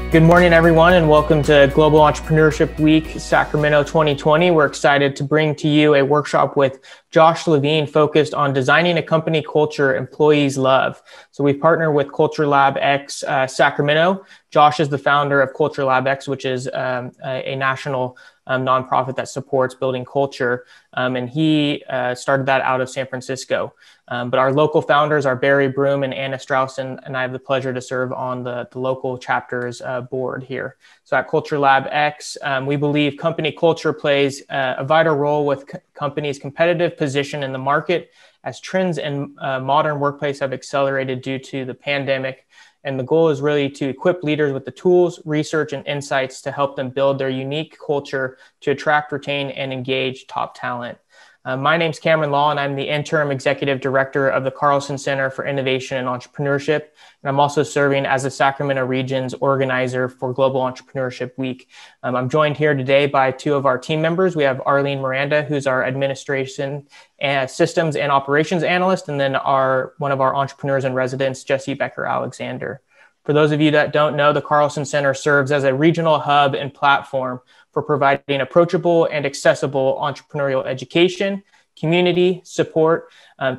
Good morning, everyone, and welcome to Global Entrepreneurship Week, Sacramento 2020. We're excited to bring to you a workshop with Josh Levine focused on designing a company culture employees love. So we've partnered with Culture Lab X Sacramento. Josh is the founder of Culture Lab X, which is a national nonprofit that supports building culture. And he started that out of San Francisco. But our local founders are Barry Broom and Anna Strauss, and I have the pleasure to serve on the local chapter's board here. So at Culture Lab X, we believe company culture plays a vital role with companies' competitive position in the market as trends in modern workplace have accelerated due to the pandemic. And the goal is really to equip leaders with the tools, research, and insights to help them build their unique culture to attract, retain, and engage top talent. My name's Cameron Law, and I'm the interim executive director of the Carlsen Center for Innovation and Entrepreneurship. And I'm also serving as the Sacramento region's organizer for Global Entrepreneurship Week. I'm joined here today by two of our team members. We have Arlene Miranda, who's our administration and systems and operations analyst, and then one of our entrepreneurs in residence, Jesse Becker-Alexander. For those of you that don't know, the Carlsen Center serves as a regional hub and platform for providing approachable and accessible entrepreneurial education, community support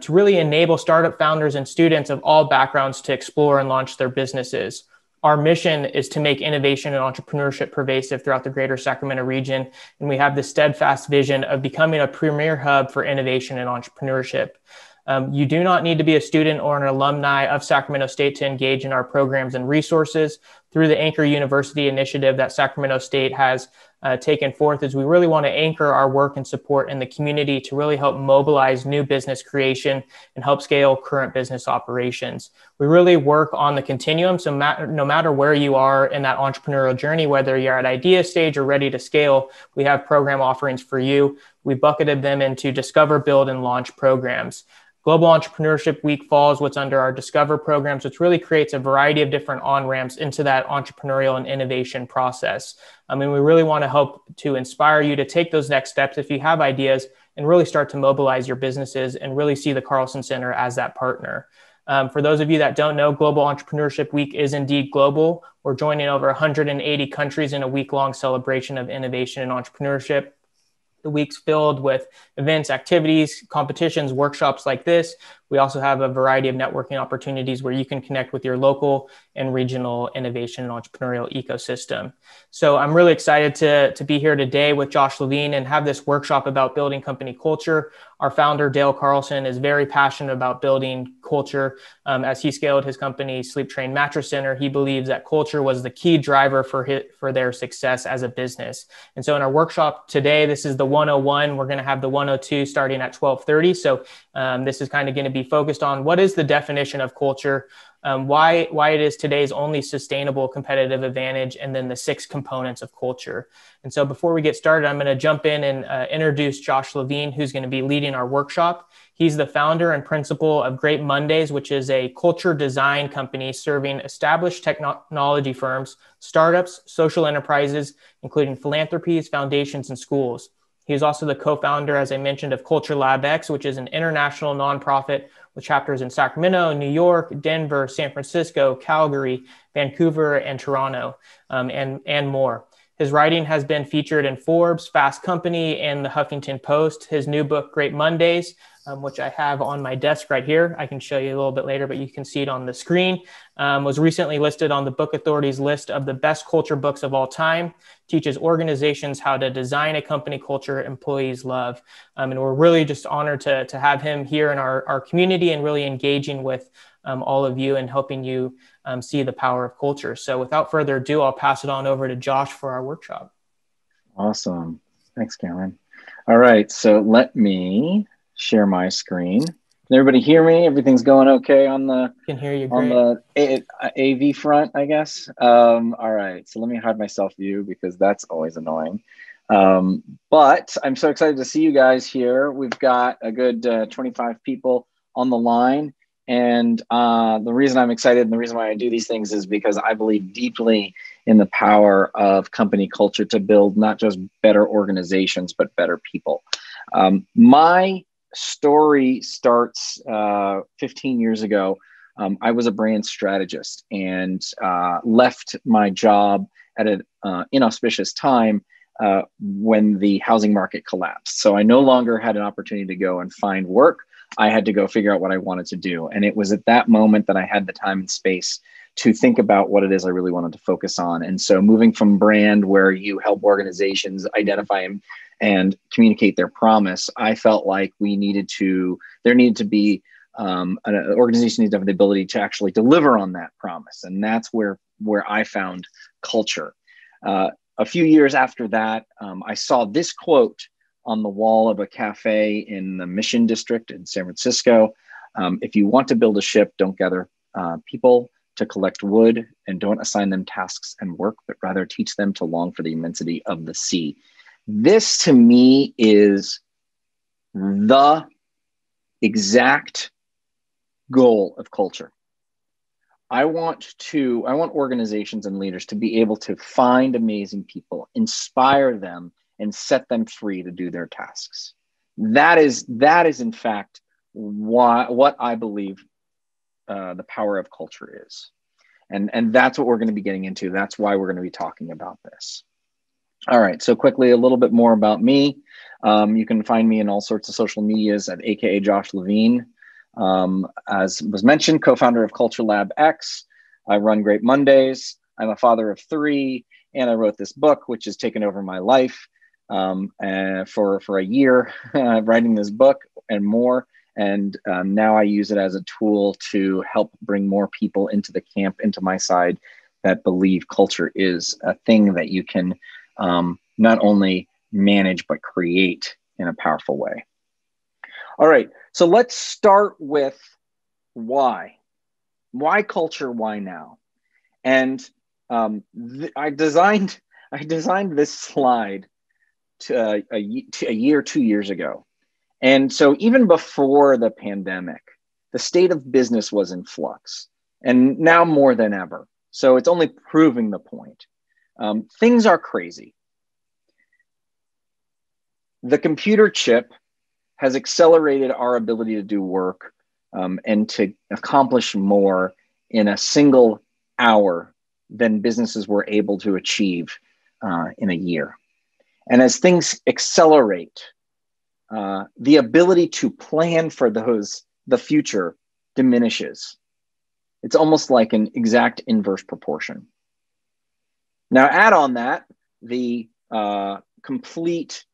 to really enable startup founders and students of all backgrounds to explore and launch their businesses. Our mission is to make innovation and entrepreneurship pervasive throughout the greater Sacramento region, and we have the steadfast vision of becoming a premier hub for innovation and entrepreneurship. You do not need to be a student or an alumni of Sacramento State to engage in our programs and resources. Through the Anchor University initiative that Sacramento State has taken forth, is we really want to anchor our work and support in the community to really help mobilize new business creation and help scale current business operations. We really work on the continuum. So no matter where you are in that entrepreneurial journey, whether you're at idea stage or ready to scale, we have program offerings for you. We bucketed them into Discover, Build, and Launch programs. Global Entrepreneurship Week falls what's under our Discover programs, which really creates a variety of different on-ramps into that entrepreneurial and innovation process. I mean, we really want to help to inspire you to take those next steps if you have ideas and really start to mobilize your businesses and really see the Carlsen Center as that partner. For those of you that don't know, Global Entrepreneurship Week is indeed global. We're joining over 180 countries in a week-long celebration of innovation and entrepreneurship. The week's filled with events, activities, competitions, workshops like this. We also have a variety of networking opportunities where you can connect with your local and regional innovation and entrepreneurial ecosystem. So I'm really excited to be here today with Josh Levine and have this workshop about building company culture. Our founder, Dale Carlsen, is very passionate about building culture. As he scaled his company, Sleep Train Mattress Center, he believes that culture was the key driver for their success as a business. And so in our workshop today, this is the 101. We're going to have the 102 starting at 12:30. So this is kind of going to be focused on what is the definition of culture, why it is today's only sustainable competitive advantage, and then the 6 components of culture. And so before we get started, I'm going to jump in and introduce Josh Levine, who's going to be leading our workshop. He's the founder and principal of Great Mondays, which is a culture design company serving established technology firms, startups, social enterprises, including philanthropies, foundations, and schools. He is also the co-founder, as I mentioned, of Culture Lab X, which is an international nonprofit with chapters in Sacramento, New York, Denver, San Francisco, Calgary, Vancouver, and Toronto, and more. His writing has been featured in Forbes, Fast Company, and the Huffington Post. His new book, Great Mondays, which I have on my desk right here, I can show you a little bit later, but you can see it on the screen, was recently listed on the Book Authority's list of the best culture books of all time, teaches organizations how to design a company culture employees love. And we're really just honored to have him here in our community and really engaging with all of you and helping you see the power of culture. So without further ado, I'll pass it on over to Josh for our workshop. Awesome. Thanks, Cameron. All right, so let me share my screen. Can everybody hear me? Everything's going okay on the Can hear you great. On the AV front, I guess. All right, so let me hide my self view because that's always annoying. But I'm so excited to see you guys here. We've got a good 25 people on the line. And the reason I'm excited and the reason why I do these things is because I believe deeply in the power of company culture to build not just better organizations, but better people. My story starts 15 years ago. I was a brand strategist and left my job at an inauspicious time when the housing market collapsed. So I no longer had an opportunity to go and find work. I had to go figure out what I wanted to do. And it was at that moment that I had the time and space to think about what it is I really wanted to focus on. And so moving from brand, where you help organizations identify and communicate their promise, I felt like there needed to be an organization needs to have the ability to actually deliver on that promise. And that's where I found culture. A few years after that, I saw this quote on the wall of a cafe in the Mission District in San Francisco. If you want to build a ship, don't gather people to collect wood, and don't assign them tasks and work, but rather teach them to long for the immensity of the sea. This to me is the exact goal of culture. I want organizations and leaders to be able to find amazing people, inspire them, and set them free to do their tasks. That is in fact what I believe the power of culture is. And that's what we're going to be getting into. That's why we're going to be talking about this. All right, so quickly, a little bit more about me. You can find me in all sorts of social medias at AKA Josh Levine. As was mentioned, co-founder of Culture Lab X. I run Great Mondays. I'm a father of 3, and I wrote this book, which has taken over my life for a year, writing this book and more. And now I use it as a tool to help bring more people into the camp, into my side, that believe culture is a thing that you can not only manage, but create in a powerful way. All right, so let's start with why. Why culture, why now? And I designed this slide a year, 2 years ago. And so even before the pandemic, the state of business was in flux, and now more than ever. So it's only proving the point. Things are crazy. The computer chip has accelerated our ability to do work and to accomplish more in a single hour than businesses were able to achieve in a year. And as things accelerate, the ability to plan for the future diminishes. It's almost like an exact inverse proportion. Now, add on that the complete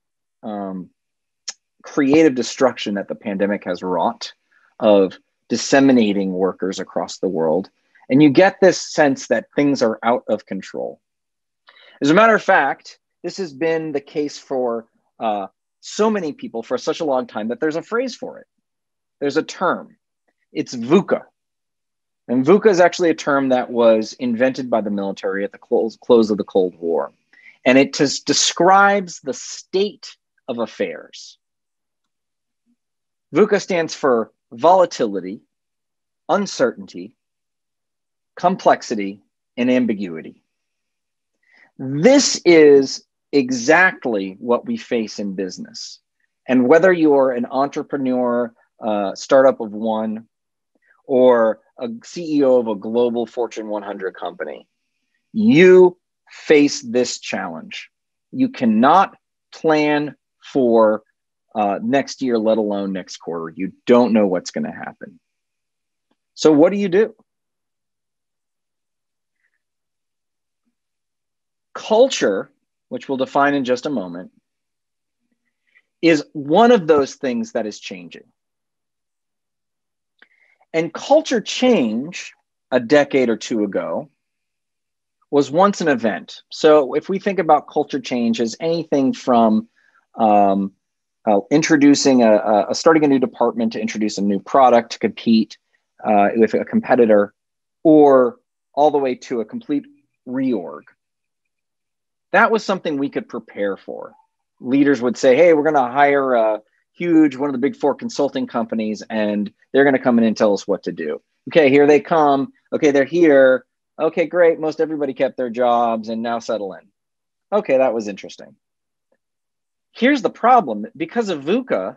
creative destruction that the pandemic has wrought of disseminating workers across the world, and you get this sense that things are out of control. As a matter of fact, this has been the case for so many people for such a long time that there's a phrase for it. There's a term. It's VUCA. And VUCA is actually a term that was invented by the military at the close of the Cold War. And it just describes the state of affairs. VUCA stands for volatility, uncertainty, complexity, and ambiguity. This is exactly what we face in business. And whether you're an entrepreneur, startup of one, or a CEO of a global Fortune 100 company, you face this challenge. You cannot plan for next year, let alone next quarter. You don't know what's going to happen. So what do you do? Culture, which we'll define in just a moment, is one of those things that is changing. And culture change a decade or two ago was once an event. So if we think about culture change as anything from introducing starting a new department to introduce a new product to compete with a competitor, or all the way to a complete reorg, that was something we could prepare for. Leaders would say, hey, we're going to hire one of the big 4 consulting companies, and they're going to come in and tell us what to do. Okay, here they come. Okay, they're here. Okay, great. Most everybody kept their jobs and now settle in. Okay, that was interesting. Here's the problem. Because of VUCA,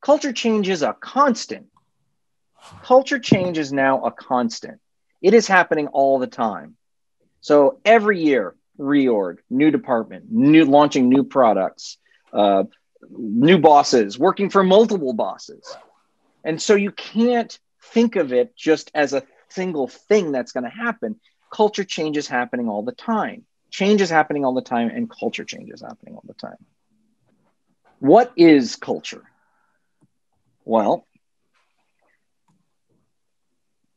culture change is a constant. Culture change is now a constant. It is happening all the time. So every year, reorg, new department, launching new products, new bosses, working for multiple bosses. And so you can't think of it just as a single thing that's going to happen. Culture change is happening all the time. Change is happening all the time, and culture change is happening all the time. What is culture? Well,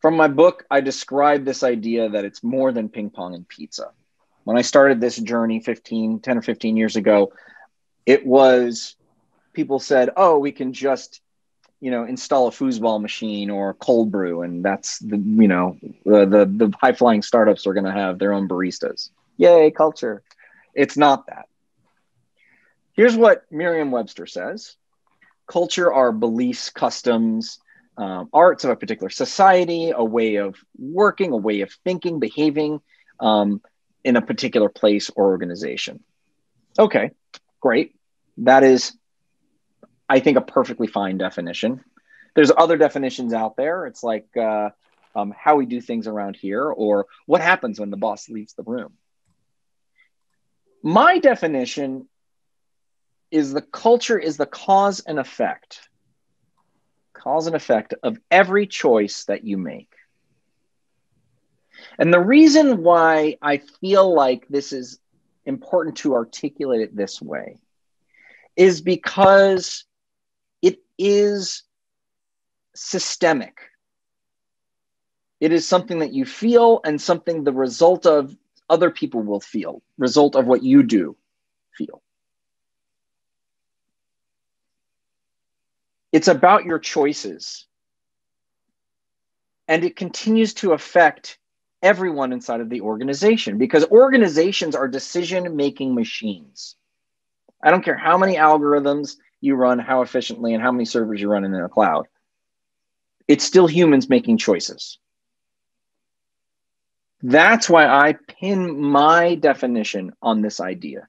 from my book, I describe this idea that it's more than ping pong and pizza. When I started this journey 10 or 15 years ago, it was, people said, oh, we can just, install a foosball machine or cold brew, and that's the high flying startups are going to have their own baristas. Yay, culture. It's not that. Here's what Merriam-Webster says. Culture are beliefs, customs, arts of a particular society, a way of working, a way of thinking, behaving in a particular place or organization. Okay, great. That is, I think, a perfectly fine definition. There's other definitions out there. It's like how we do things around here, or what happens when the boss leaves the room. My definition is the culture is the cause and effect of every choice that you make. And the reason why I feel like this is important to articulate it this way is because it is systemic. It is something that you feel, and something the result of other people will feel, result of what you do feel. It's about your choices. And it continues to affect everyone inside of the organization, because organizations are decision-making machines. I don't care how many algorithms you run, how efficiently, and how many servers you run in a cloud. It's still humans making choices. That's why I pin my definition on this idea.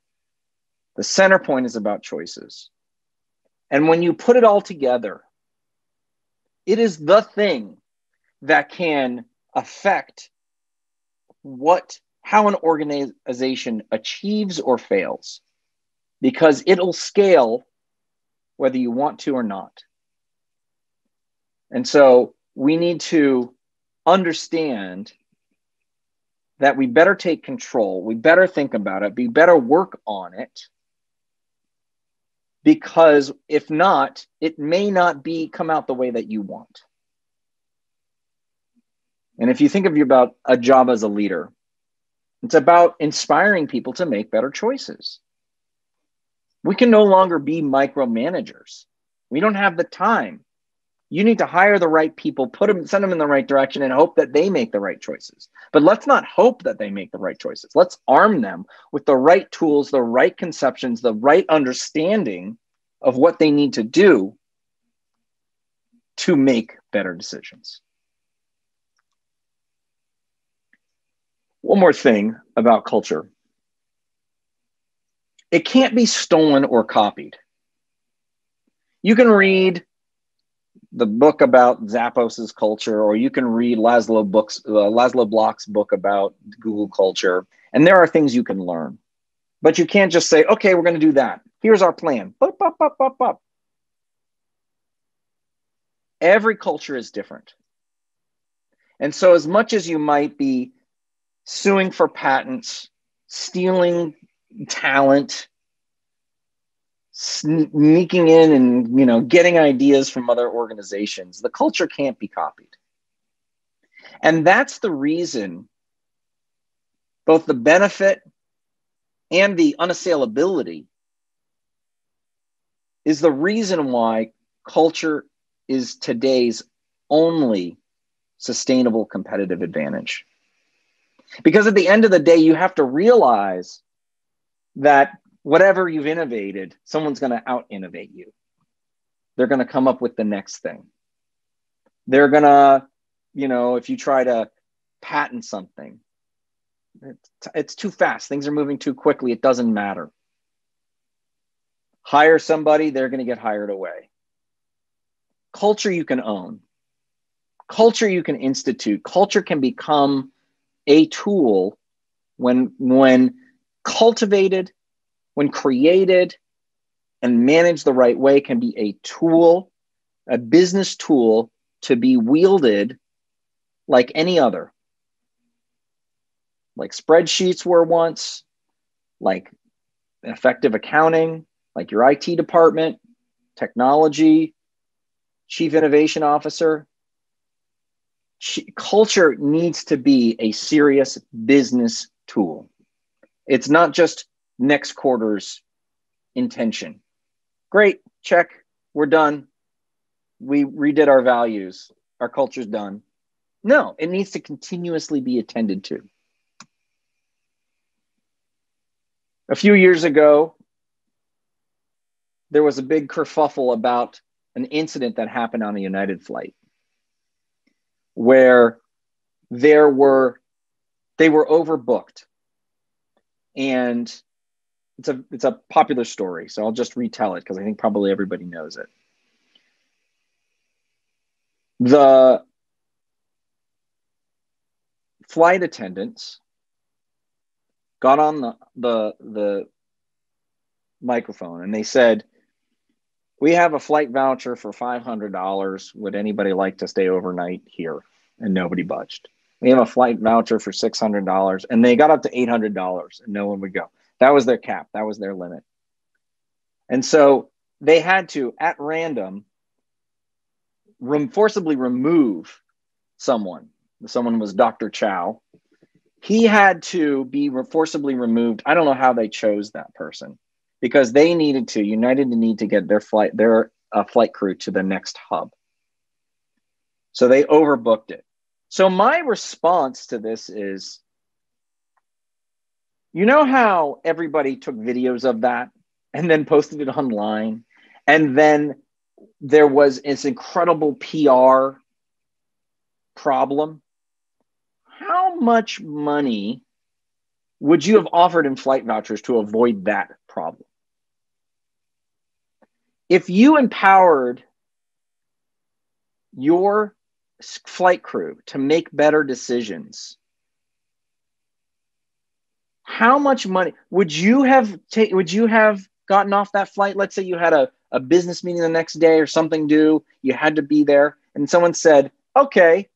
The center point is about choices. And when you put it all together, it is the thing that can affect how an organization achieves or fails, because it'll scale whether you want to or not. And so we need to understand that we better take control, we better think about it, we better work on it, because if not, it may not come out the way that you want. And if you think about a job as a leader, it's about inspiring people to make better choices. We can no longer be micromanagers. We don't have the time. You need to hire the right people, send them in the right direction, and hope that they make the right choices. But let's not hope that they make the right choices. Let's arm them with the right tools, the right conceptions, the right understanding of what they need to do to make better decisions. One more thing about culture. It can't be stolen or copied. You can read the book about Zappos's culture, or you can read Laszlo Bloch's book about Google culture, and there are things you can learn. But you can't just say, okay, we're going to do that. Here's our plan. Bup, bup, bup, bup, bup. Every culture is different. And so as much as you might be suing for patents, stealing talent, sneaking in and getting ideas from other organizations, the culture can't be copied. And that's the reason both the benefit and the unassailability is the reason why culture is today's only sustainable competitive advantage. Because at the end of the day, you have to realize that whatever you've innovated, someone's going to out-innovate you. They're going to come up with the next thing. They're going to, if you try to patent something, it's too fast. Things are moving too quickly. It doesn't matter. Hire somebody, they're going to get hired away. Culture you can own. culture you can institute. Culture can become a tool when cultivated, when created and managed the right way, can be a tool, a business tool to be wielded like any other. Like spreadsheets were once, like effective accounting, like your IT department, technology, chief innovation officer. Culture needs to be a serious business tool. It's not just next quarter's intention. Great, check, we're done. We redid our values. Our culture's done. No, it needs to continuously be attended to. A few years ago, there was a big kerfuffle about an incident that happened on a United flight where they were overbooked. And it's a popular story, so I'll just retell it because I think probably everybody knows it. The flight attendants got on the microphone and they said, "We have a flight voucher for $500. Would anybody like to stay overnight here?" And nobody budged. "We have a flight voucher for $600. And they got up to $800 and no one would go. That was their cap. That was their limit. And so they had to, at random, forcibly remove someone. Someone was Dr. Chow. He had to be forcibly removed. I don't know how they chose that person because they needed to, United need to get their flight crew to the next hub. So they overbooked it. So my response to this is, you know how everybody took videos of that and then posted it online? And then there was this incredible PR problem. How much money would you have offered in flight vouchers to avoid that problem? If you empowered your flight crew to make better decisions, how much money would you have gotten off that flight? Let's say you had a business meeting the next day or something due, you had to be there, and someone said, okay,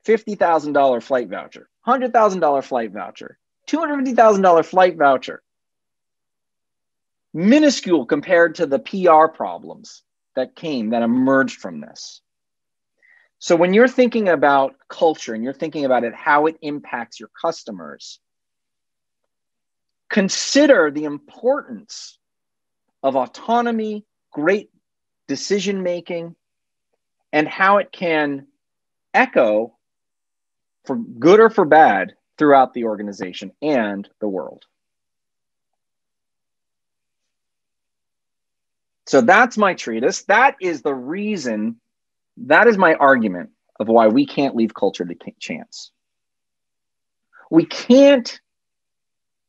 $50,000 flight voucher, $100,000 flight voucher, $250,000 flight voucher. Minuscule compared to the PR problems that emerged from this. So when you're thinking about culture and you're thinking about it, how it impacts your customers, consider the importance of autonomy, great decision-making, and how it can echo for good or for bad throughout the organization and the world. So that's my treatise. That is the reason, that is my argument of why we can't leave culture to chance. We can't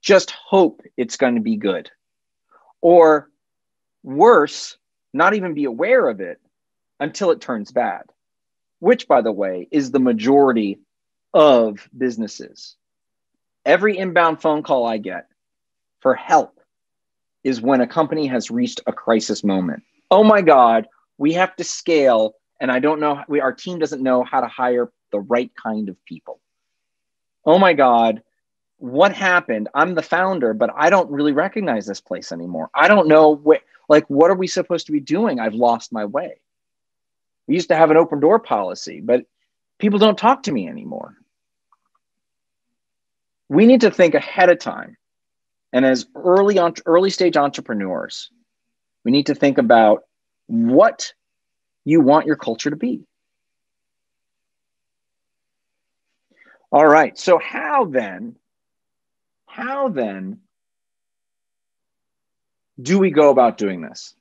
just hope it's going to be good, or worse, not even be aware of it until it turns bad, which, by the way, is the majority of businesses. Every inbound phone call I get for help is when a company has reached a crisis moment. Oh my God, we have to scale, and I don't know, our team doesn't know how to hire the right kind of people. Oh my God, what happened? I'm the founder, but I don't really recognize this place anymore. I don't know what are we supposed to be doing? I've lost my way. We used to have an open door policy, but people don't talk to me anymore. We need to think ahead of time. And as early stage entrepreneurs, we need to think about what you want your culture to be. All right, so how then do we go about doing this?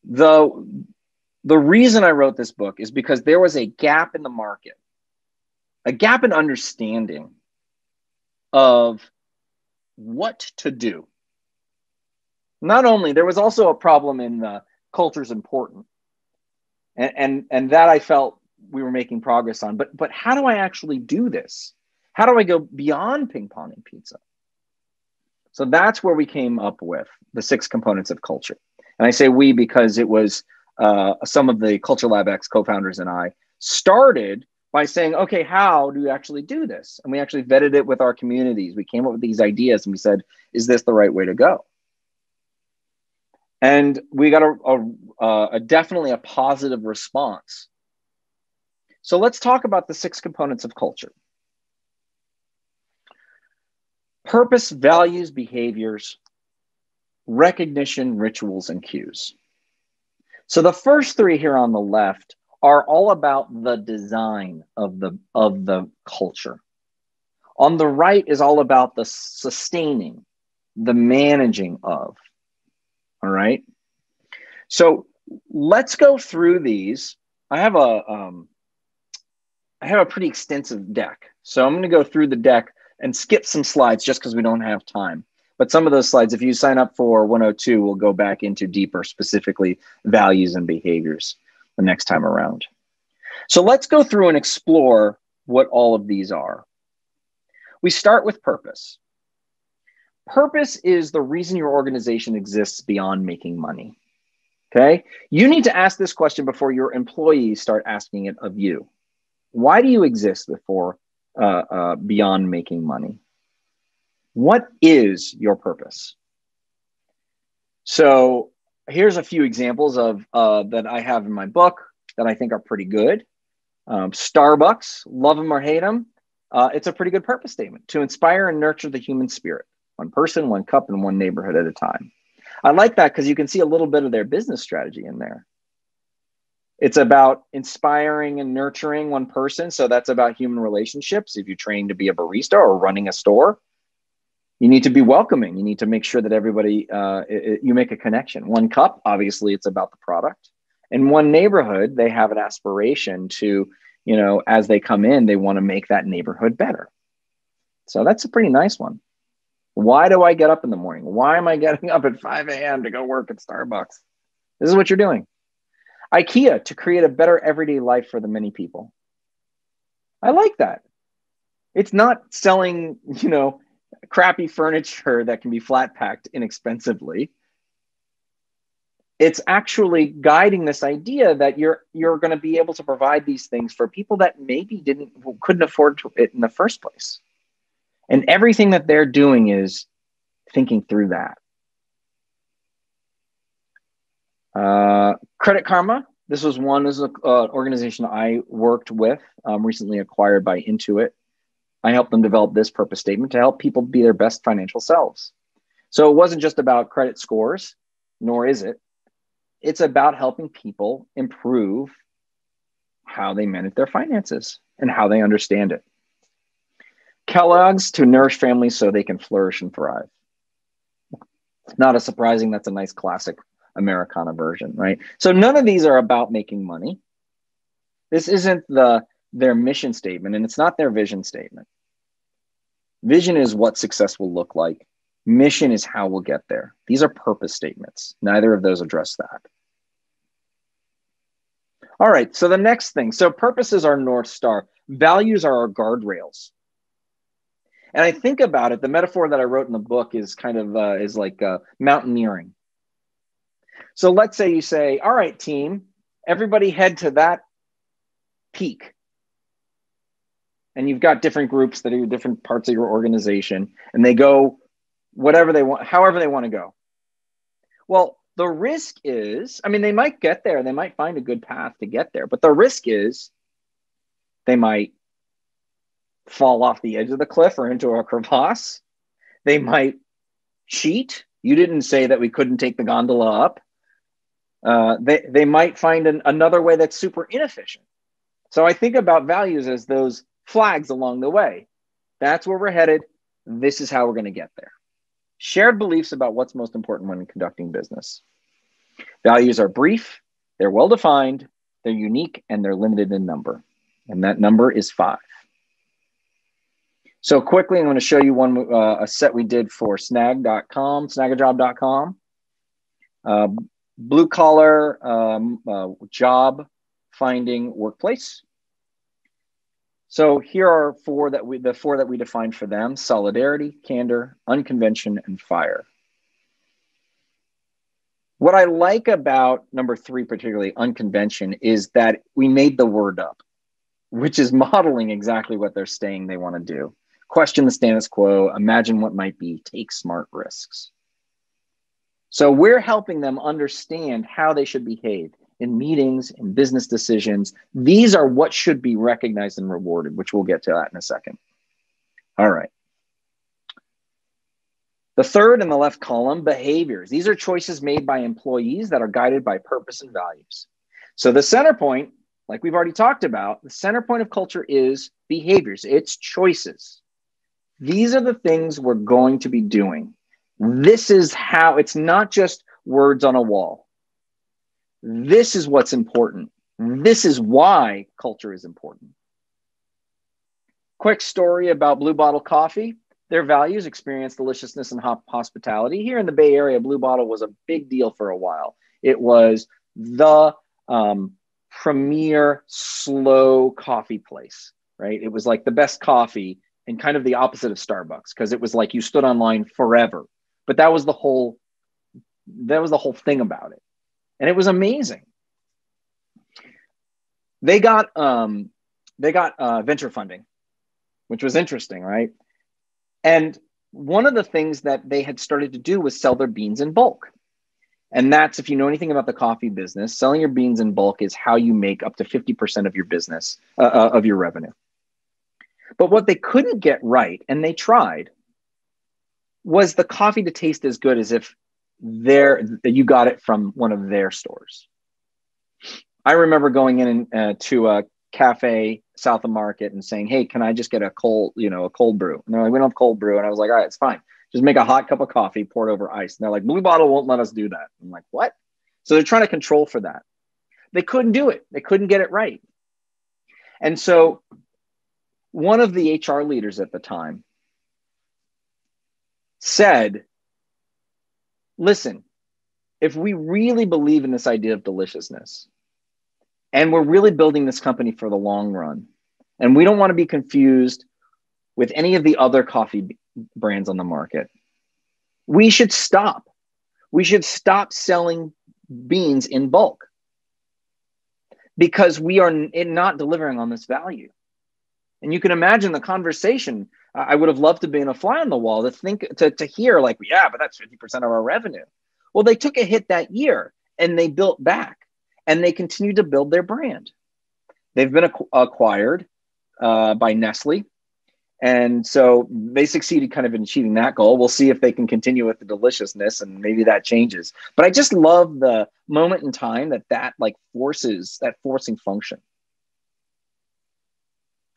The reason I wrote this book is because there was a gap in the market, a gap in understanding of what to do. Not only, there was also a problem in the culture's important. And that I felt we were making progress on. But how do I actually do this? How do I go beyond ping pong and pizza? So that's where we came up with the 6 components of culture. And I say we because it was some of the Culture Lab X co-founders and I started by saying, okay, how do we actually do this? And we actually vetted it with our communities. We came up with these ideas and we said, is this the right way to go? And we got a definitely a positive response. So let's talk about the 6 components of culture. Purpose, values, behaviors, recognition, rituals, and cues. So the first 3 here on the left are all about the design of the culture. On the right is all about the sustaining, the managing of. All right. So let's go through these. I have a pretty extensive deck. So I'm going to go through the deck and skip some slides just because we don't have time. But some of those slides, if you sign up for 102, we'll go back into deeper, specifically values and behaviors the next time around. So let's go through and explore what all of these are. We start with purpose. Purpose is the reason your organization exists beyond making money. Okay? You need to ask this question before your employees start asking it of you. Why do you exist before beyond making money? What is your purpose? So here's a few examples of that I have in my book that I think are pretty good. Starbucks, love them or hate them. It's a pretty good purpose statement: to inspire and nurture the human spirit, one person, one cup, and one neighborhood at a time. I like that because you can see a little bit of their business strategy in there. It's about inspiring and nurturing one person. So that's about human relationships. If you train to be a barista or running a store, you need to be welcoming. You need to make sure that everybody, you make a connection. One cup, obviously, it's about the product. And one neighborhood, they have an aspiration to, you know, as they come in, they want to make that neighborhood better. So that's a pretty nice one. Why do I get up in the morning? Why am I getting up at 5 a.m. to go work at Starbucks? This is what you're doing. IKEA, to create a better everyday life for the many people. I like that. It's not selling, you know, crappy furniture that can be flat packed inexpensively. It's actually guiding this idea that you're going to be able to provide these things for people that maybe couldn't afford it in the first place. And everything that they're doing is thinking through that. Credit Karma. This was one as an organization I worked with, recently acquired by Intuit. I helped them develop this purpose statement to help people be their best financial selves. So it wasn't just about credit scores, nor is it. It's about helping people improve how they manage their finances and how they understand it. Kellogg's, to nourish families so they can flourish and thrive. Not a surprising, that's a nice classic Americana version, right? So none of these are about making money. This isn't their mission statement, and it's not their vision statement. Vision is what success will look like. Mission is how we'll get there. These are purpose statements. Neither of those address that. All right, so the next thing. So purpose is our North Star. Values are our guardrails. And I think about it, the metaphor that I wrote in the book is kind of is like mountaineering. So let's say you say, all right, team, everybody head to that peak. And you've got different groups that are different parts of your organization, and they go whatever they want, however they want to go. Well, the risk is, I mean, they might get there, they might find a good path to get there, but the risk is they might fall off the edge of the cliff or into a crevasse. They might cheat. You didn't say that we couldn't take the gondola up. They might find another way that's super inefficient. So I think about values as those flags along the way. That's where we're headed. This is how we're going to get there. Shared beliefs about what's most important when conducting business. Values are brief, they're well-defined, they're unique, and they're limited in number. And that number is 5. So quickly, I'm going to show you a set we did for snagajob.com. Blue collar job finding workplace. So here are the four that we defined for them: solidarity, candor, unconvention, and fire. What I like about number 3, particularly unconvention, is that we made the word up, which is modeling exactly what they're saying they want to do. Question the status quo, imagine what might be, take smart risks. So we're helping them understand how they should behave in meetings, in business decisions. These are what should be recognized and rewarded, which we'll get to that in a second. All right. The third in the left column, behaviors. These are choices made by employees that are guided by purpose and values. So the center point, like we've already talked about, the center point of culture is behaviors. It's choices. These are the things we're going to be doing. This is how, it's not just words on a wall. This is what's important. This is why culture is important. Quick story about Blue Bottle Coffee. Their values: experience, deliciousness, and hospitality. Here in the Bay Area, Blue Bottle was a big deal for a while. It was the premier slow coffee place, right? It was like the best coffee and kind of the opposite of Starbucks, because it was like you stood online forever. But that was the whole thing about it. And it was amazing. They got venture funding, which was interesting, right? And one of the things that they had started to do was sell their beans in bulk. And that's, if you know anything about the coffee business, selling your beans in bulk is how you make up to 50% of your business, of your revenue. But what they couldn't get right, and they tried, was the coffee to taste as good as if you got it from one of their stores. I remember going in to a cafe south of Market and saying, hey, can I just get a cold brew? And they're like, we don't have cold brew. And I was like, all right, it's fine. Just make a hot cup of coffee, pour it over ice. And they're like, Blue Bottle won't let us do that. I'm like, what? So they're trying to control for that. They couldn't do it. They couldn't get it right. And so one of the HR leaders at the time said, listen, if we really believe in this idea of deliciousness, and we're really building this company for the long run, and we don't want to be confused with any of the other coffee brands on the market, we should stop. We should stop selling beans in bulk, because we are not delivering on this value. And you can imagine the conversation. I would have loved to be a fly on the wall to hear like, yeah, but that's 50% of our revenue. Well, they took a hit that year and they built back, and they continue to build their brand. They've been acquired by Nestle. And so they succeeded kind of in achieving that goal. We'll see if they can continue with the deliciousness, and maybe that changes. But I just love the moment in time that like forces that forcing function.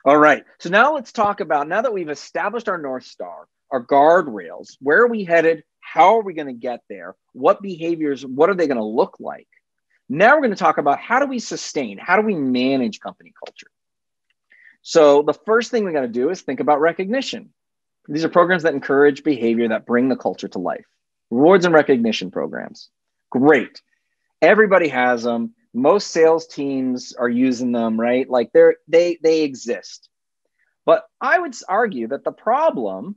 All right. So now let's talk about, now that we've established our North Star, our guardrails, where are we headed? How are we going to get there? What behaviors, what are they going to look like? Now we're going to talk about how do we sustain, how do we manage company culture? So the first thing we got to do is think about recognition. These are programs that encourage behavior that bring the culture to life. Rewards and recognition programs. Great. Everybody has them. Most sales teams are using them, right? Like they exist. But I would argue that the problem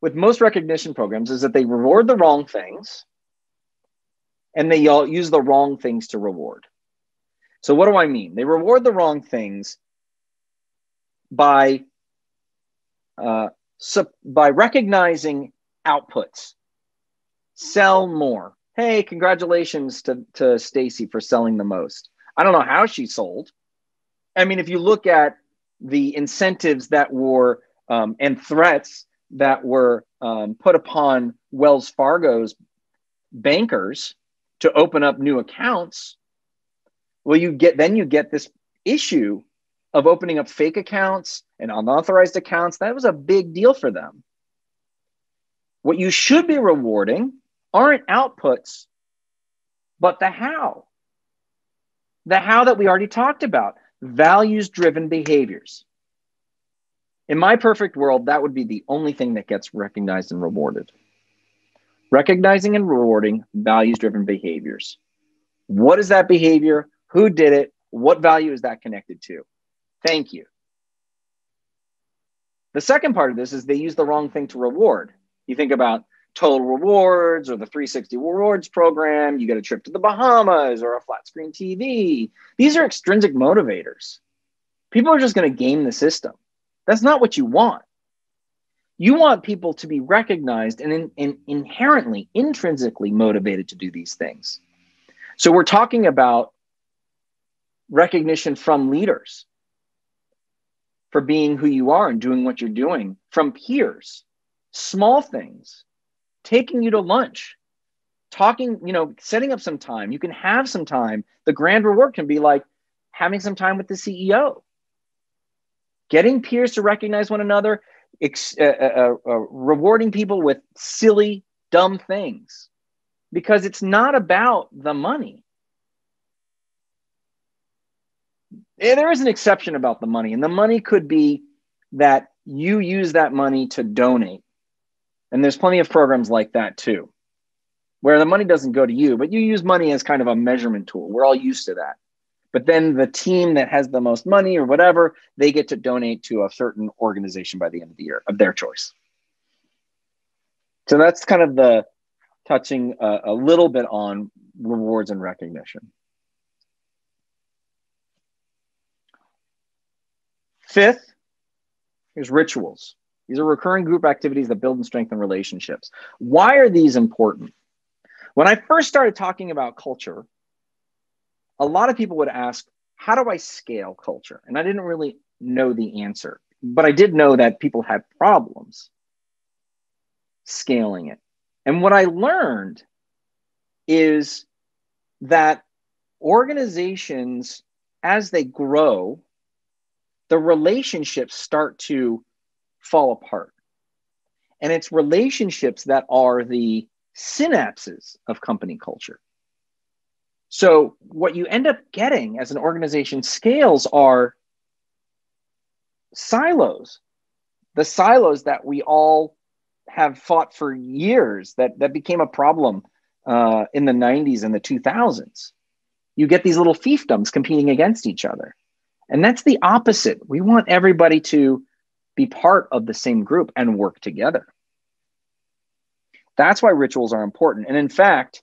with most recognition programs is that they reward the wrong things, and they all use the wrong things to reward. So what do I mean? They reward the wrong things by recognizing outputs. Sell more. Hey, congratulations to Stacy for selling the most. I don't know how she sold. I mean, if you look at the incentives that were and threats that were put upon Wells Fargo's bankers to open up new accounts, well, you get this issue of opening up fake accounts and unauthorized accounts. That was a big deal for them. What you should be rewarding aren't outputs, but the how. The how that we already talked about, values-driven behaviors. In my perfect world, that would be the only thing that gets recognized and rewarded. Recognizing and rewarding values-driven behaviors. What is that behavior? Who did it? What value is that connected to? Thank you. The second part of this is they use the wrong thing to reward. You think about total rewards or the 360 rewards program, you get a trip to the Bahamas or a flat screen TV. These are extrinsic motivators. People are just going to game the system. That's not what you want. You want people to be recognized and inherently, intrinsically motivated to do these things. So we're talking about recognition from leaders for being who you are and doing what you're doing, from peers, small things, taking you to lunch, talking, setting up some time. You can have some time. The grand reward can be like having some time with the CEO, getting peers to recognize one another, rewarding people with silly, dumb things, because it's not about the money. There is an exception about the money, and the money could be that you use that money to donate. And there's plenty of programs like that too, where the money doesn't go to you, but you use money as kind of a measurement tool. We're all used to that. But then the team that has the most money or whatever, they get to donate to a certain organization by the end of the year of their choice. So that's kind of the touching a little bit on rewards and recognition. Fifth, here's rituals. These are recurring group activities that build and strengthen relationships. Why are these important? When I first started talking about culture, a lot of people would ask, how do I scale culture? And I didn't really know the answer, but I did know that people had problems scaling it. And what I learned is that organizations, as they grow, the relationships start to fall apart. And it's relationships that are the synapses of company culture. So what you end up getting as an organization scales are silos. The silos that we all have fought for years, that became a problem in the 90s and the 2000s. You get these little fiefdoms competing against each other. And that's the opposite. We want everybody to be part of the same group and work together. That's why rituals are important. And in fact,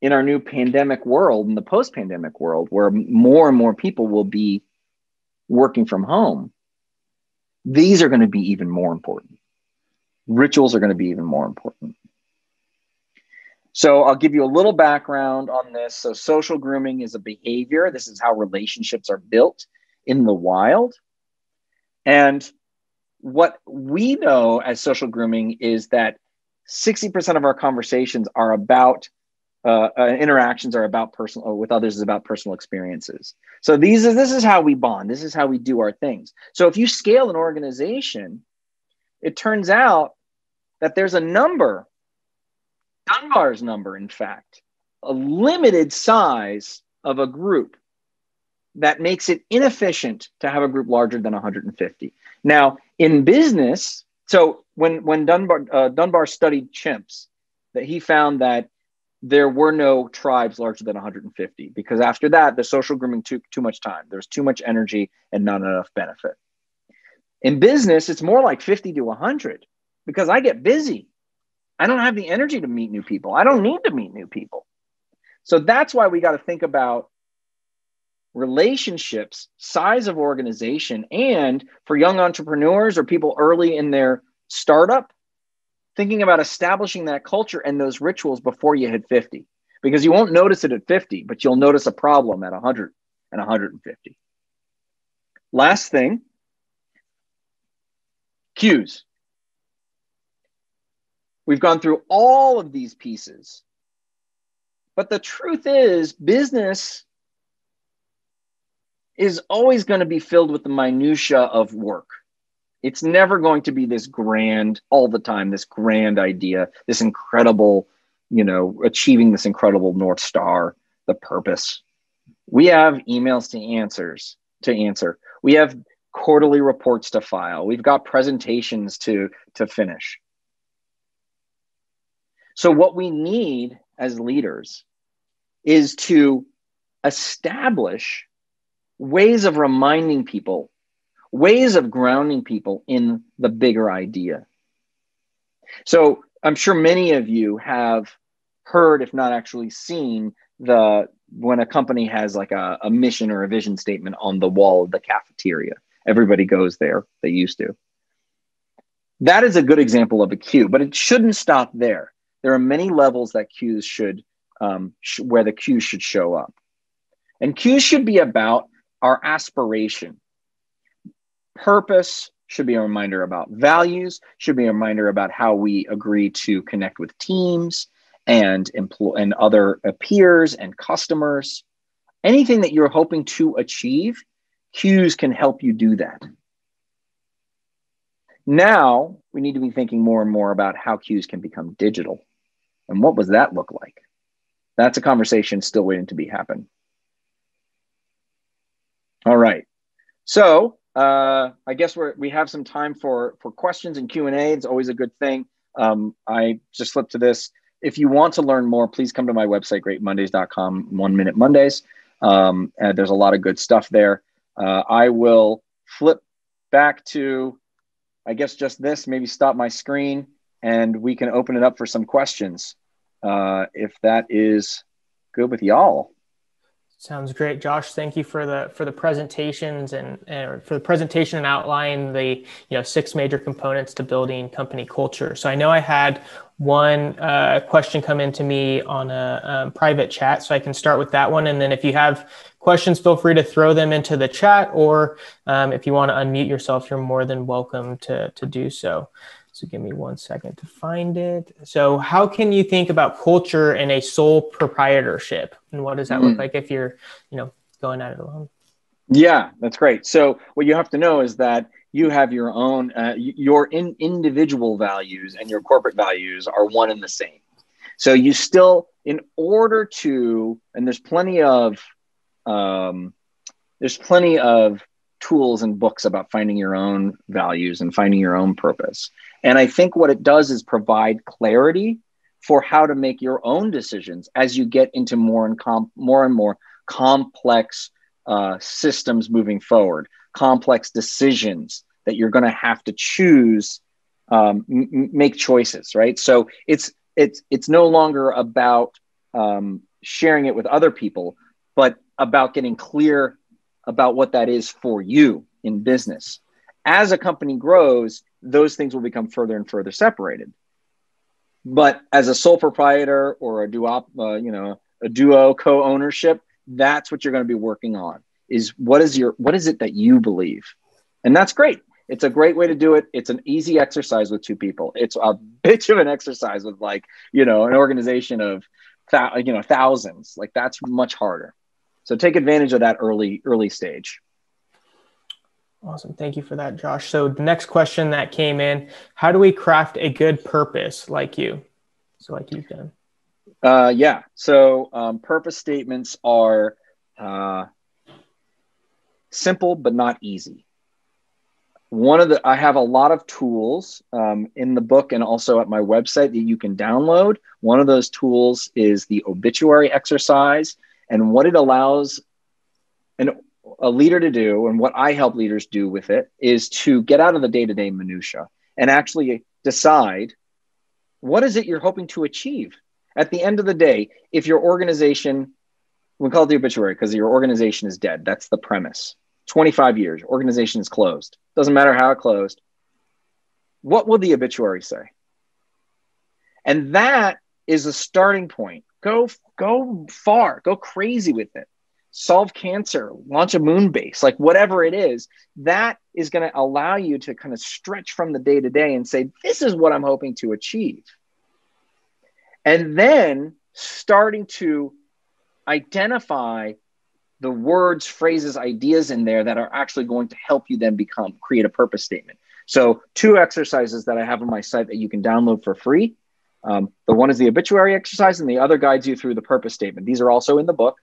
in our new pandemic world, in the post-pandemic world, where more and more people will be working from home, these are going to be even more important. Rituals are going to be even more important. So I'll give you a little background on this. So social grooming is a behavior. This is how relationships are built in the wild. And what we know as social grooming is that 60% of our conversations are about interactions are about personal, with others is about personal experiences. So this is how we bond. This is how we do our things. So if you scale an organization, it turns out that there's a number, Dunbar's number, in fact, a limited size of a group that makes it inefficient to have a group larger than 150. Now, in business, so when Dunbar studied chimps, that he found that there were no tribes larger than 150, because after that, the social grooming took too much time. There's too much energy and not enough benefit. In business, it's more like 50 to 100, because I get busy. I don't have the energy to meet new people. I don't need to meet new people. So that's why we got to think about relationships, size of organization, and for young entrepreneurs or people early in their startup, thinking about establishing that culture and those rituals before you hit 50, because you won't notice it at 50, but you'll notice a problem at 100 and 150. Last thing, cues. We've gone through all of these pieces, but the truth is business is always going to be filled with the minutia of work. It's never going to be this grand all the time, this grand idea, this incredible, achieving this incredible North Star, the purpose. We have emails to answer. We have quarterly reports to file. We've got presentations to finish. So what we need as leaders is to establish ways of reminding people ways of grounding people in the bigger idea. So I'm sure many of you have heard, if not actually seen, when a company has like a mission or a vision statement on the wall of the cafeteria. Everybody goes there, they used to. That is a good example of a cue, but it shouldn't stop there. There are many levels that cues should, where the cues should show up. And cues should be about our aspiration. Purpose should be a reminder about values, should be a reminder about how we agree to connect with teams and other peers and customers. Anything that you're hoping to achieve, cues can help you do that. Now, we need to be thinking more and more about how cues can become digital. And what does that look like? That's a conversation still waiting to be happen. All right. So I guess we have some time for questions and Q&A. It's always a good thing. I just flipped to this. If you want to learn more, please come to my website, greatmondays.com, 1 Minute Mondays. And there's a lot of good stuff there. I will flip back to, I guess, just this, maybe stop my screen, and we can open it up for some questions, if that is good with y'all. Sounds great, Josh. Thank you for the presentations and for the presentation and outlining the 6 major components to building company culture. So I know I had one question come into me on a private chat, so I can start with that one. And then if you have questions, feel free to throw them into the chat, or if you want to unmute yourself, you're more than welcome to do so. So give me 1 second to find it. So how can you think about culture in a sole proprietorship? And what does that look like if you're, going at it alone? Yeah, that's great. So what you have to know is that you have your own, individual values and your corporate values are one and the same. So you still, in order to, and there's plenty of tools and books about finding your own values and finding your own purpose. And I think what it does is provide clarity for how to make your own decisions as you get into more and more complex systems moving forward, complex decisions that you're going to have to choose, make choices, right? So it's no longer about sharing it with other people, but about getting clear about what that is for you in business. As a company grows, those things will become further and further separated. But as a sole proprietor or a duo co-ownership, that's what you're going to be working on, is what is it that you believe? And that's great. It's a great way to do it. It's an easy exercise with 2 people. It's a bitch of an exercise with an organization of thousands. Like, that's much harder. So take advantage of that early stage. Awesome. Thank you for that, Josh. So the next question that came in, how do we craft a good purpose like you've done? Yeah. So purpose statements are simple, but not easy. I have a lot of tools in the book and also at my website that you can download. One of those tools is the obituary exercise. And what it allows a leader to do, and what I help leaders do with it, is to get out of the day-to-day minutia and actually decide, what is it you're hoping to achieve? At the end of the day, if your organization, we call it the obituary because your organization is dead. That's the premise. 25 years, organization is closed. Doesn't matter how it closed. What will the obituary say? And that is a starting point. Go far, go crazy with it. Solve cancer, launch a moon base, like whatever it is, that is going to allow you to kind of stretch from the day to day and say, this is what I'm hoping to achieve. And then starting to identify the words, phrases, ideas in there that are actually going to help you then create a purpose statement. So 2 exercises that I have on my site that you can download for free. The one is the obituary exercise, and the other guides you through the purpose statement. These are also in the book,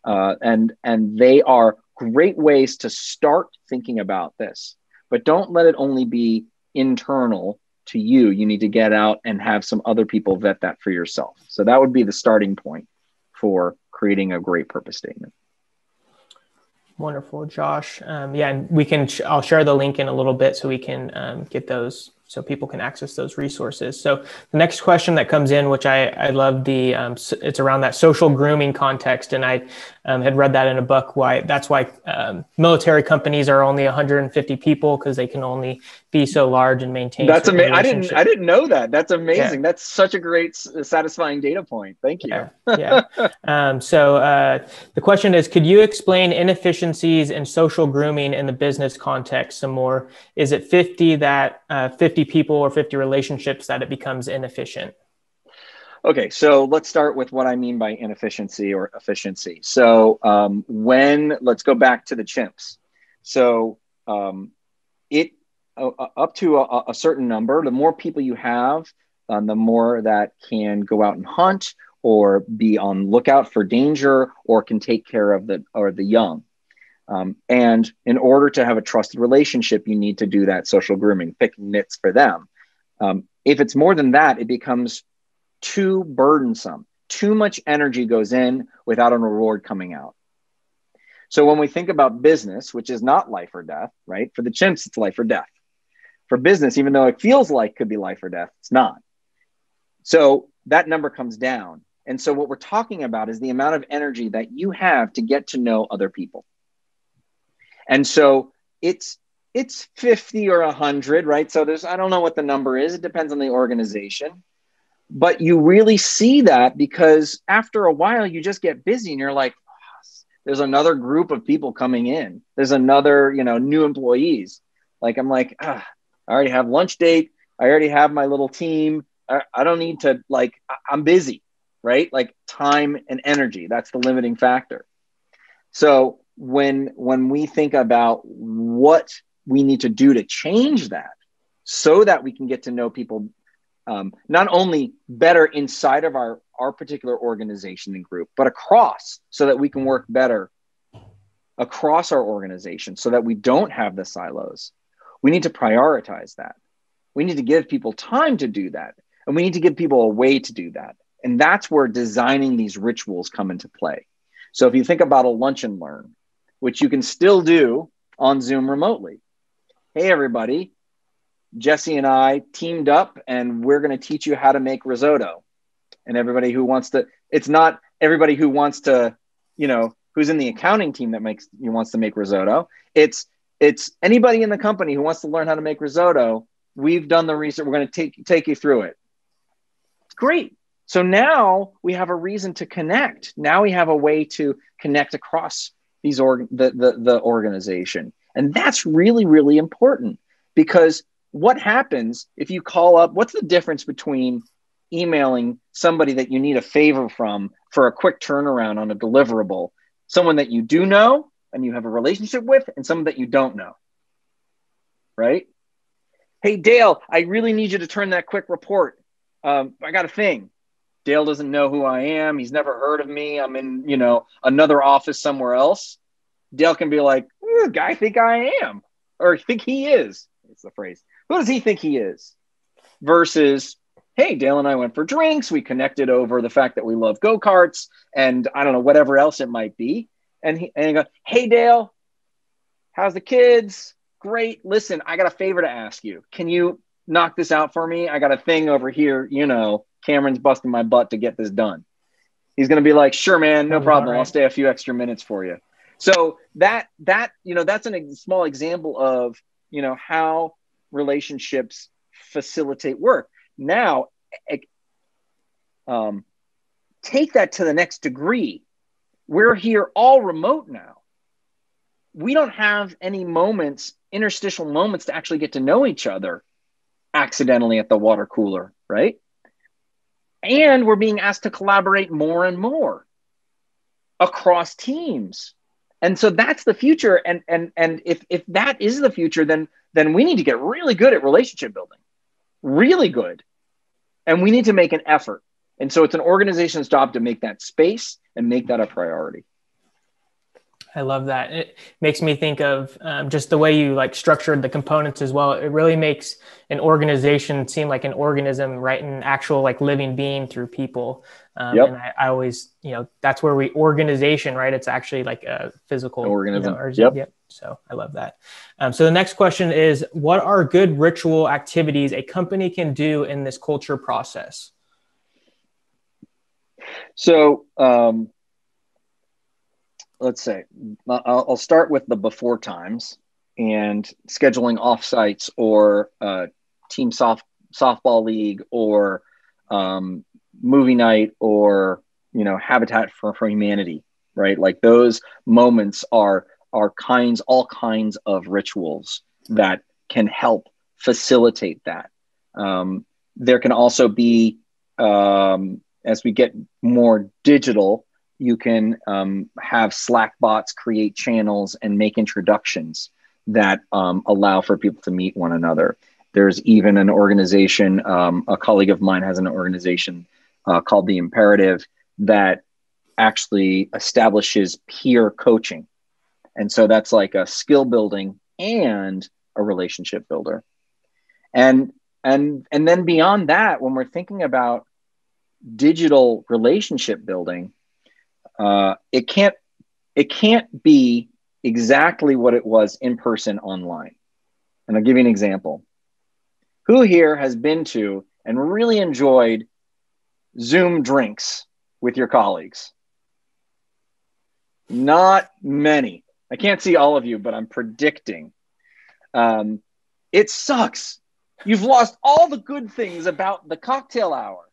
and they are great ways to start thinking about this. But don't let it only be internal to you. You need to get out and have some other people vet that for yourself. So that would be the starting point for creating a great purpose statement. Wonderful, Josh. Yeah, and we can. I'll share the link in a little bit so we can get those, so people can access those resources. So the next question that comes in, which I love it's around that social grooming context, and I had read that in a book. That's why military companies are only 150 people, because they can only be so large and maintain. That's amazing. Relationships. I didn't know that. That's amazing. Yeah. That's such a great, satisfying data point. Thank you. Yeah. So the question is, could you explain inefficiencies in social grooming in the business context some more? Is it 50 people or 50 relationships that it becomes inefficient? Okay, so let's start with what I mean by inefficiency or efficiency. So let's go back to the chimps. So up to a certain number, the more people you have, the more that can go out and hunt or be on lookout for danger or can take care of the young. And in order to have a trusted relationship, you need to do that social grooming, picking nits for them. If it's more than that, it becomes too burdensome. Too much energy goes in without a reward coming out. So when we think about business, which is not life or death, right? For the chimps, it's life or death. For business, even though it feels like could be life or death, it's not. So that number comes down. And so what we're talking about is the amount of energy that you have to get to know other people. And so it's 50 or 100, right? So I don't know what the number is. It depends on the organization. But you really see that because after a while, you just get busy and you're like, oh, there's another group of people coming in. There's another, new employees. Like, I'm like, I already have lunch date. I already have my little team. I don't need to, I'm busy, right? Like time and energy, that's the limiting factor. So when we think about what we need to do to change that so that we can get to know people not only better inside of our particular organization and group, but across, so that we can work better across our organization so that we don't have the silos. We need to prioritize that. We need to give people time to do that. And we need to give people a way to do that. And that's where designing these rituals come into play. So if you think about a lunch and learn, which you can still do on Zoom remotely. Hey, everybody, Jesse and I teamed up and we're going to teach you how to make risotto. And everybody who wants to, it's not everybody who wants to, who's in the accounting team that wants to make risotto. It's anybody in the company who wants to learn how to make risotto. We've done the research. We're going to take you through it. It's great. So now we have a reason to connect. Now we have a way to connect across the organization. And that's really, really important, because what happens if you call up, what's the difference between emailing somebody that you need a favor from for a quick turnaround on a deliverable, someone that you do know and you have a relationship with, and someone that you don't know, right? Hey, Dale, I really need you to turn that quick report. I got a thing. Dale doesn't know who I am. He's never heard of me. I'm in, another office somewhere else. Dale can be like, who does the guy think I am? Or think he is. It's the phrase. Who does he think he is? Versus, hey, Dale and I went for drinks. We connected over the fact that we love go-karts and I don't know, whatever else it might be. And he goes, hey, Dale, how's the kids? Great. Listen, I got a favor to ask you. Can you knock this out for me? I got a thing over here. Cameron's busting my butt to get this done. He's going to be like, sure, man, no problem. Right. I'll stay a few extra minutes for you. So that's a small example of, how relationships facilitate work. Now, take that to the next degree. We're here all remote now. We don't have any interstitial moments to actually get to know each other accidentally at the water cooler, right? And we're being asked to collaborate more and more across teams. And so that's the future. And if that is the future, then we need to get really good at relationship building, really good. And we need to make an effort. And so it's an organization's job to make that space and make that a priority. I love that. It makes me think of just the way you structured the components as well. It really makes an organization seem like an organism, right? An actual living being through people. And I always, that's where organization, right? It's actually like a physical organism. Yep. So I love that. So the next question is, what are good ritual activities a company can do in this culture process? So let's say, I'll start with the before times and scheduling offsites or team softball league or movie night or Habitat for Humanity, right? Like those moments are all kinds of rituals that can help facilitate that. There can also be, as we get more digital, you can have Slack bots create channels and make introductions that allow for people to meet one another. There's even an organization, a colleague of mine has an organization called The Imperative that actually establishes peer coaching. And so that's like a skill building and a relationship builder. And then beyond that, when we're thinking about digital relationship building, it can't be exactly what it was in person online. And I'll give you an example. Who here has been to and really enjoyed Zoom drinks with your colleagues? Not many. I can't see all of you, but I'm predicting. It sucks. You've lost all the good things about the cocktail hour,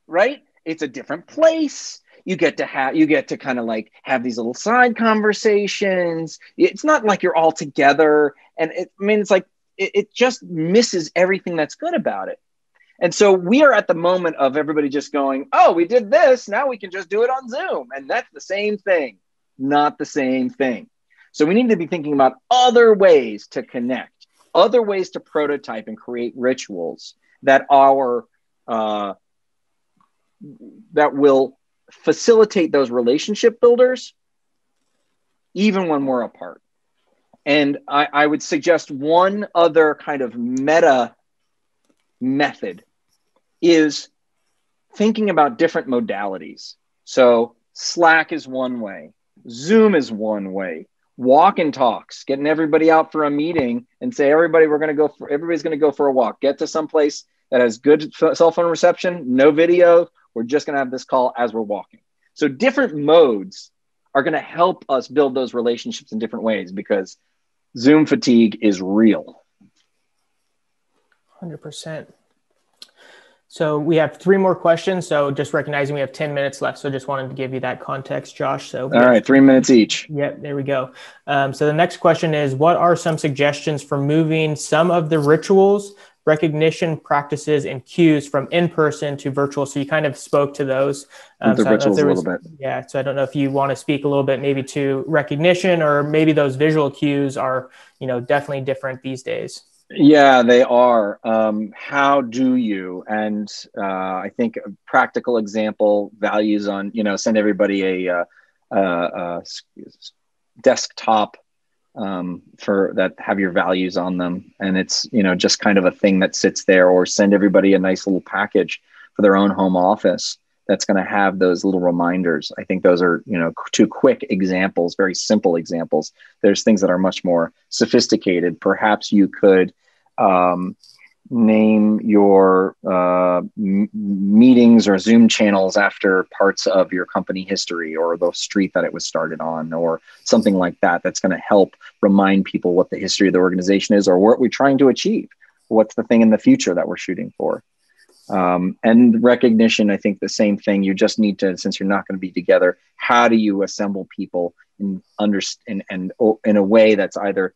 right? It's a different place. You get to kind of like have these little side conversations. It's not like you're all together. And it's like, it just misses everything that's good about it. And so we are at the moment of everybody just going, oh, we did this. Now we can just do it on Zoom. And that's the same thing, not the same thing. So we need to be thinking about other ways to connect, other ways to prototype and create rituals that will facilitate those relationship builders, even when we're apart. And I would suggest one other kind of meta method is thinking about different modalities. So Slack is one way, Zoom is one way, walk and talks, getting everybody out for a meeting and say, everybody's going to go for a walk, get to some place that has good cell phone reception, no video. We're just going to have this call as we're walking. So different modes are going to help us build those relationships in different ways because Zoom fatigue is real. 100%. So we have 3 more questions. So just recognizing we have 10 minutes left. So just wanted to give you that context, Josh. So all right, 3 minutes each. Yep, there we go. So the next question is, what are some suggestions for moving some of the rituals, recognition practices, and cues from in-person to virtual? So you kind of spoke to those. The rituals a little bit. Yeah, so I don't know if you want to speak a little bit maybe to recognition, or maybe those visual cues are, definitely different these days. Yeah, they are. How do you? And I think a practical example, values on, send everybody a desktop for that have your values on them. And it's, just kind of a thing that sits there, or send everybody a nice little package for their own home office that's going to have those little reminders. I think those are, 2 quick examples, very simple examples. There's things that are much more sophisticated. Perhaps you could name your meetings or Zoom channels after parts of your company history or the street that it was started on, or something like that. That's going to help remind people what the history of the organization is, or what we're trying to achieve. What's the thing in the future that we're shooting for? And recognition, I think the same thing. You just need to, since you're not going to be together, how do you assemble people in a way that's either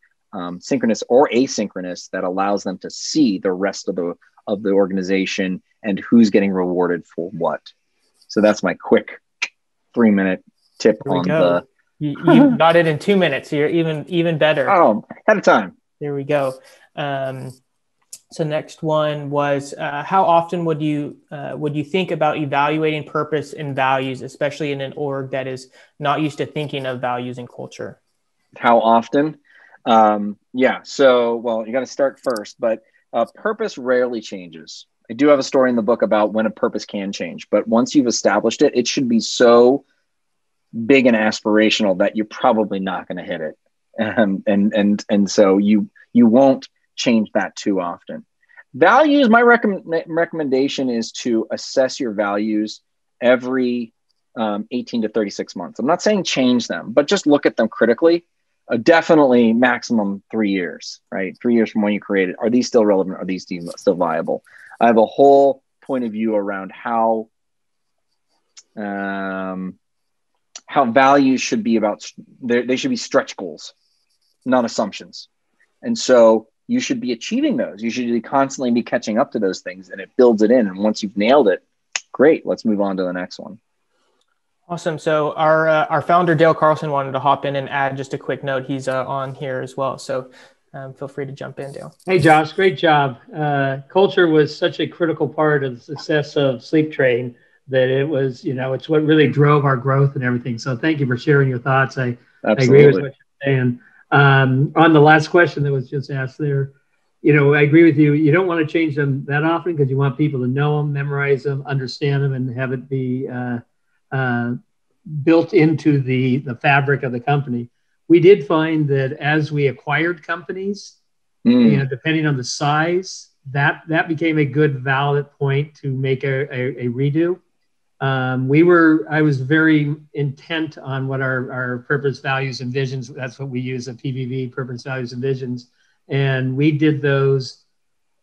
synchronous or asynchronous, that allows them to see the rest of the organization and who's getting rewarded for what. So that's my quick 3-minute tip on the. You got it in 2 minutes. So you're even better. Oh, ahead of time. There we go. So next one was, how often would you think about evaluating purpose and values, especially in an org that is not used to thinking of values and culture? How often? Yeah. So, well, you got to start first, but purpose rarely changes. I do have a story in the book about when a purpose can change, but once you've established it, it should be so big and aspirational that you're probably not going to hit it. And so you won't change that too often. Values, my recommendation is to assess your values every 18 to 36 months. I'm not saying change them, but just look at them critically. Definitely maximum 3 years, right? 3 years from when you created. Are these still relevant? Are these still viable? I have a whole point of view around how values should be about, they should be stretch goals, not assumptions. And so you should be achieving those. You should constantly be catching up to those things, and it builds it in. And once you've nailed it, great, let's move on to the next one. Awesome. So our founder, Dale Carlsen, wanted to hop in and add just a quick note. He's on here as well. So feel free to jump in, Dale. Hey, Josh, great job. Culture was such a critical part of the success of Sleep Train that it was, it's what really drove our growth and everything. So thank you for sharing your thoughts. I agree with what you're saying. On the last question that was just asked there, I agree with you. You don't want to change them that often because you want people to know them, memorize them, understand them, and have it be built into the fabric of the company. We did find that as we acquired companies, depending on the size, that became a good valid point to make a redo. I was very intent on what our purpose, values, and visions. That's what we use at PVV, purpose, values, and visions. And we did those.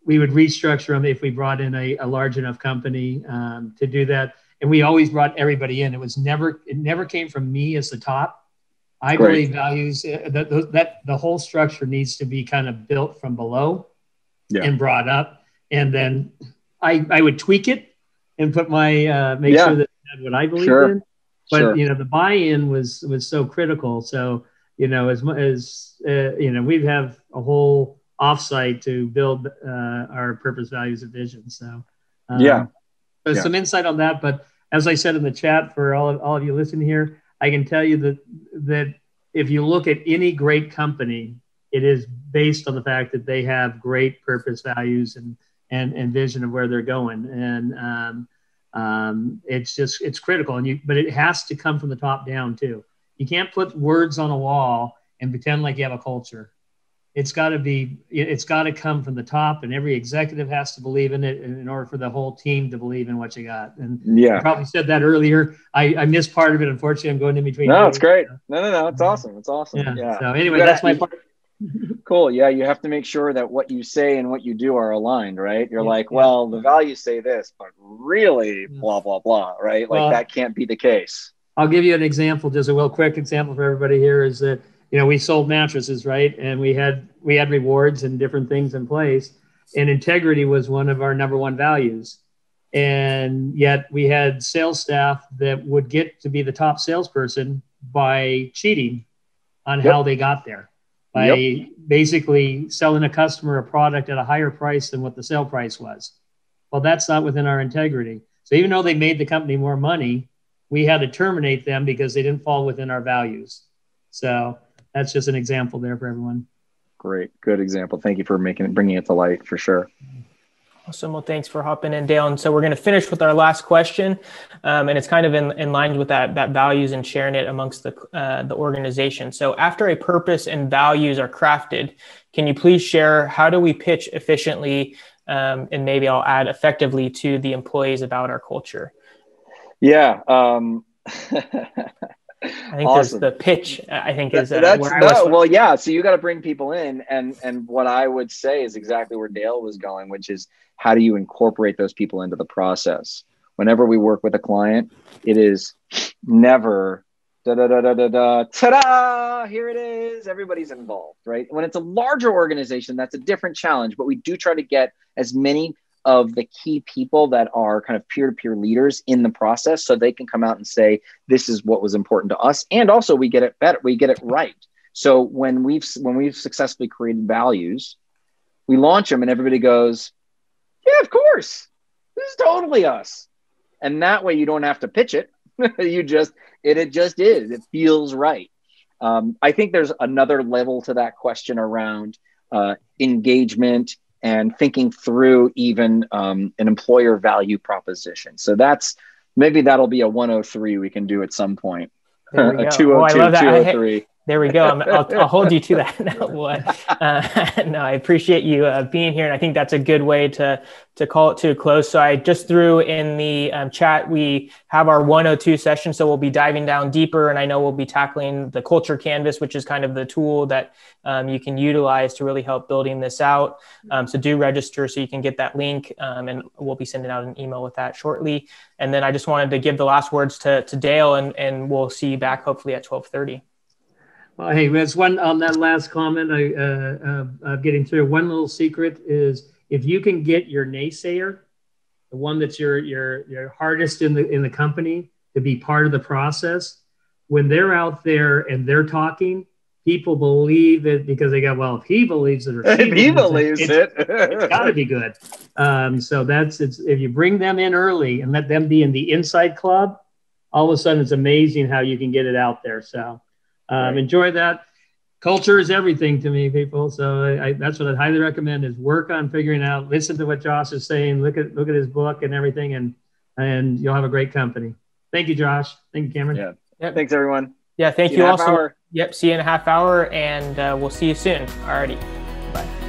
We would restructure them if we brought in a large enough company to do that. And we always brought everybody in. It never came from me as the top. I believe values, that the whole structure needs to be kind of built from below and brought up. And then I would tweak it and put my, make sure that it had what I believe in. But, the buy-in was so critical. So, as we'd have a whole offsite to build our purpose, values, and vision. So, some insight on that. But as I said in the chat, for all of you listening here, I can tell you that if you look at any great company, it is based on the fact that they have great purpose, values, and vision of where they're going. And it's critical. But it has to come from the top down too. You can't put words on a wall and pretend like you have a culture. It's got to come from the top, and every executive has to believe in it in order for the whole team to believe in what you got. And I probably said that earlier. I missed part of it. Unfortunately, I'm going in between. No, it's great. No. It's awesome. It's awesome. Yeah. So anyway, that's my part. Cool. Yeah. You have to make sure that what you say and what you do are aligned, right? You're well, the values say this, but really blah, blah, blah, right? Like that can't be the case. I'll give you an example. Just a real quick example for everybody here is that, we sold mattresses, right? And we had rewards and different things in place. And integrity was one of our number one values. And yet we had sales staff that would get to be the top salesperson by cheating on how they got there. By basically selling a customer a product at a higher price than what the sale price was. Well, that's not within our integrity. So even though they made the company more money, we had to terminate them because they didn't fall within our values. So that's just an example there for everyone. Great. Good example. Thank you for bringing it to light for sure. Awesome. Well, thanks for hopping in, Dale. And so we're going to finish with our last question. And it's kind of in line with that values and sharing it amongst the organization. So after a purpose and values are crafted, can you please share how do we pitch efficiently and maybe I'll add effectively to the employees about our culture? Yeah. I think there's the pitch, I think is well, yeah. So you got to bring people in. And what I would say is exactly where Dale was going, which is how do you incorporate those people into the process? Whenever we work with a client, it is never ta-da, here it is. Everybody's involved, right? When it's a larger organization, that's a different challenge, but we do try to get as many of the key people that are kind of peer-to-peer leaders in the process so they can come out and say, this is what was important to us. And also we get it better, we get it right. So when we've successfully created values, we launch them and everybody goes, yeah, of course, this is totally us. And that way you don't have to pitch it. it just is, it feels right. I think there's another level to that question around engagement and thinking through even an employer value proposition. So maybe that'll be a 103 we can do at some point. There we go. A 202, I love that. 203. There we go. I'll hold you to that. No, I appreciate you being here. And I think that's a good way to call it to a close. So I just threw in the chat, we have our 102 session. So we'll be diving down deeper. And I know we'll be tackling the culture canvas, which is kind of the tool that you can utilize to really help building this out. So do register so you can get that link. And we'll be sending out an email with that shortly. And then I just wanted to give the last words to Dale, and we'll see you back hopefully at 12:30. Well, hey, there's one on that last comment getting through. One little secret is if you can get your naysayer, the one that's your hardest in the company, to be part of the process, when they're out there and they're talking, people believe it because they go, well, if he believes it or she if he believes it, it's got to be good. So if you bring them in early and let them be in the inside club, all of a sudden it's amazing how you can get it out there. So. Enjoy that. Culture is everything to me, people. So that's what I'd highly recommend is work on figuring out, listen to what Josh is saying, look at his book and everything, and you'll have a great company. Thank you, Josh. Thank you, Cameron. Yeah. Yep. Thanks, everyone. Yeah, thank you also. Yep, see you in a half hour, and we'll see you soon. Alrighty. Bye.